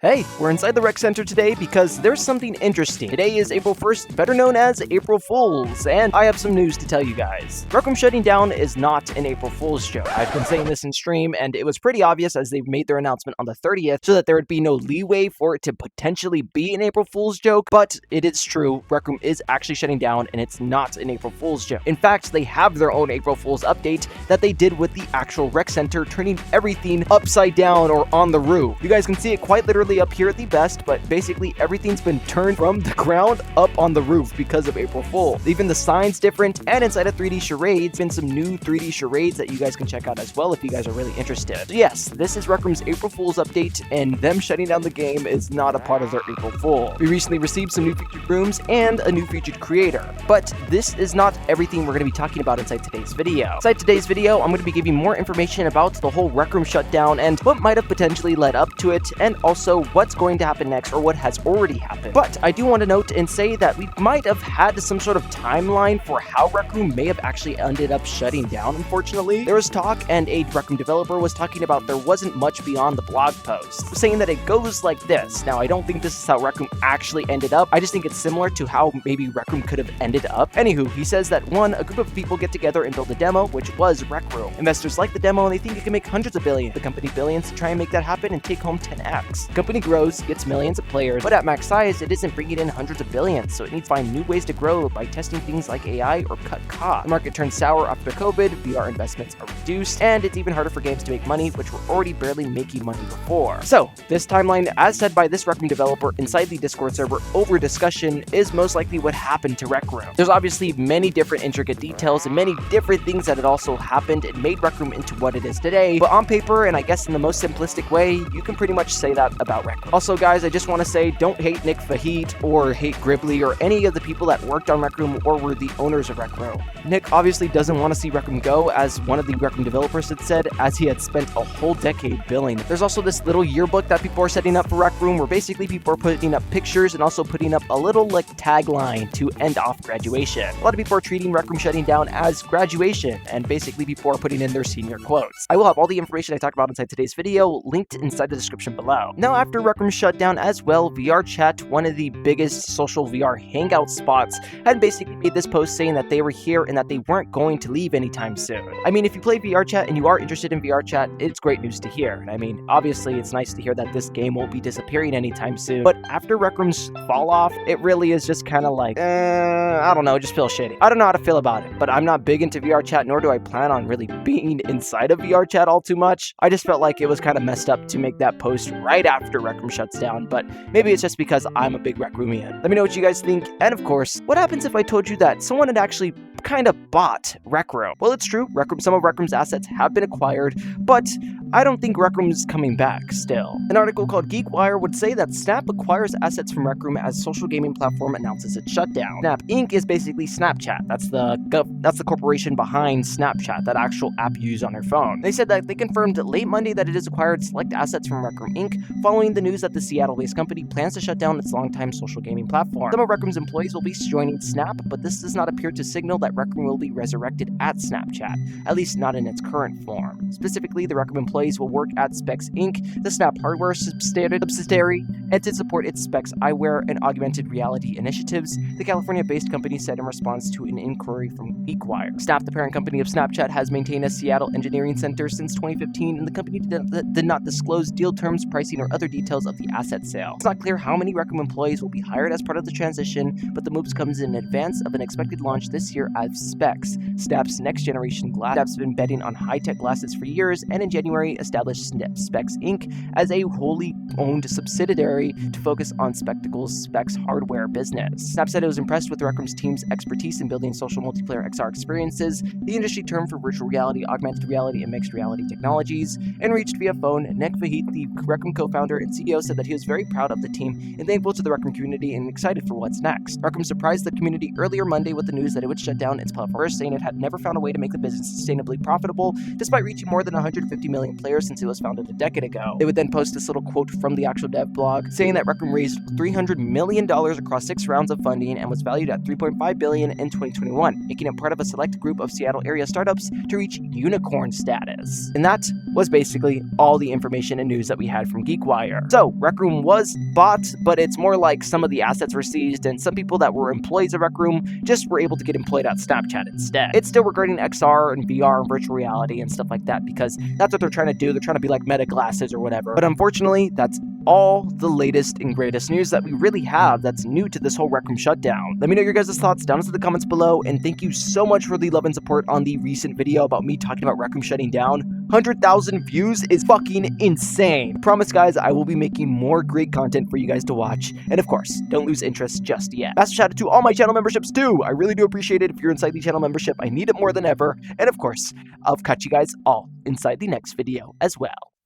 Hey, we're inside the rec center today because there's something interesting. Today is April 1st, better known as April Fools, and I have some news to tell you guys. Rec Room shutting down is not an April Fool's joke. I've been saying this in stream, and it was pretty obvious as they made their announcement on the 30th so that there would be no leeway for it to potentially be an April Fool's joke, but it is true. Rec Room is actually shutting down, and it's not an April Fool's joke. In fact, they have their own April Fool's update that they did with the actual rec center, turning everything upside down or on the roof. You guys can see it quite literally up here at the best, but basically everything's been turned from the ground up on the roof because of April Fool. Even the sign's different, and inside of 3D charades, been some new 3D charades that you guys can check out as well if you guys are really interested. So yes, this is Rec Room's April Fool's update, and them shutting down the game is not a part of their April Fool. We recently received some new featured rooms and a new featured creator, but this is not everything we're going to be talking about inside today's video. Inside today's video, I'm going to be giving more information about the whole Rec Room shutdown and what might have potentially led up to it, and also what's going to happen next or what has already happened. But I do want to note and say that we might have had some sort of timeline for how Rec Room may have actually ended up shutting down, unfortunately. There was talk, and a Rec Room developer was talking about there wasn't much beyond the blog post, saying that it goes like this. Now, I don't think this is how Rec Room actually ended up. I just think it's similar to how maybe Rec Room could have ended up. Anywho, he says that one, a group of people get together and build a demo, which was Rec Room. Investors like the demo and they think it can make hundreds of billions. The company billions to try and make that happen and take home 10x. The company grows, gets millions of players, but at max size, it isn't bringing in hundreds of billions, so it needs to find new ways to grow by testing things like AI or cut costs. The market turns sour after COVID, VR investments are reduced, and it's even harder for games to make money, which were already barely making money before. So, this timeline, as said by this Rec Room developer inside the Discord server over discussion, is most likely what happened to Rec Room. There's obviously many different intricate details and many different things that had also happened and made Rec Room into what it is today, but on paper, and I guess in the most simplistic way, you can pretty much say that about Rec Room. Also, guys, I just want to say, don't hate Nick Fahit or hate Gribbly or any of the people that worked on Rec Room or were the owners of Rec Room. Nick obviously doesn't want to see Rec Room go, as one of the Rec Room developers had said, as he had spent a whole decade building. There's also this little yearbook that people are setting up for Rec Room, where basically people are putting up pictures and also putting up a little tagline to end off graduation. A lot of people are treating Rec Room shutting down as graduation, and basically people are putting in their senior quotes. I will have all the information I talk about inside today's video linked inside the description below. Now, after Rec Room shut down as well, VRChat, one of the biggest social VR hangout spots, had basically made this post saying that they were here and that they weren't going to leave anytime soon. I mean, if you play VRChat and you are interested in VRChat, it's great news to hear. I mean, obviously, it's nice to hear that this game won't be disappearing anytime soon, but after Rec Room's fall off, it really is just kind of like, I don't know, just feel shitty. I don't know how to feel about it, but I'm not big into VRChat, nor do I plan on really being inside of VRChat all too much. I just felt like it was kind of messed up to make that post right after Rec Room shuts down, but maybe it's just because I'm a big Rec Roomian. Let me know what you guys think, and of course, what happens if I told you that someone had actually kind of bought Rec Room? Well, it's true, some of Rec Room's assets have been acquired, but I don't think Rec Room is coming back still. An article called GeekWire would say that Snap acquires assets from Rec Room as social gaming platform announces its shutdown. Snap Inc. is basically Snapchat. That's the corporation behind Snapchat, that actual app you use on your phone. They said that they confirmed late Monday that it has acquired select assets from Rec Room Inc. following the news that the Seattle-based company plans to shut down its longtime social gaming platform. Some of Rec Room's employees will be joining Snap, but this does not appear to signal that Rec Room will be resurrected at Snapchat, at least not in its current form. Specifically, the Rec Room employees will work at Specs Inc., the Snap hardware subsidiary, and to support its Specs eyewear and augmented reality initiatives, the California-based company said in response to an inquiry from GeekWire. Snap, the parent company of Snapchat, has maintained a Seattle engineering center since 2015, and the company did not disclose deal terms, pricing, or other details of the asset sale. It's not clear how many Rec Room employees will be hired as part of the transition, but the moves comes in advance of an expected launch this year of Specs, Snap's next-generation glass. Snap's been betting on high-tech glasses for years, and in January established Specs Inc. as a wholly owned subsidiary to focus on Spectacle's Specs hardware business. Snap said it was impressed with Rec Room's team's expertise in building social multiplayer XR experiences, the industry term for virtual reality, augmented reality, and mixed reality technologies, and reached via phone. Nick Fahit, the Rec Room co-founder and CEO, said that he was very proud of the team and thankful to the Rec Room community and excited for what's next. Rec Room surprised the community earlier Monday with the news that it would shut down its platform, saying it had never found a way to make the business sustainably profitable, despite reaching more than 150 million player since it was founded a decade ago. They would then post this little quote from the actual dev blog saying that Rec Room raised $300 million across 6 rounds of funding and was valued at $3.5 billion in 2021, making it part of a select group of Seattle area startups to reach unicorn status. And that was basically all the information and news that we had from GeekWire. So Rec Room was bought, but it's more like some of the assets were seized and some people that were employees of Rec Room just were able to get employed at Snapchat instead. It's still regarding XR and VR and virtual reality and stuff like that because that's what they're trying to do. They're trying to be like Meta glasses or whatever. But unfortunately, that's all the latest and greatest news that we really have that's new to this whole Rec Room shutdown. Let me know your guys' thoughts down in the comments below, and thank you so much for the love and support on the recent video about me talking about Rec Room shutting down. 100,000 views is fucking insane. Promise guys, I will be making more great content for you guys to watch, and of course, don't lose interest just yet. Massive shout out to all my channel memberships too. I really do appreciate it. If you're inside the channel membership, I need it more than ever, and of course, I'll catch you guys all inside the next video as well.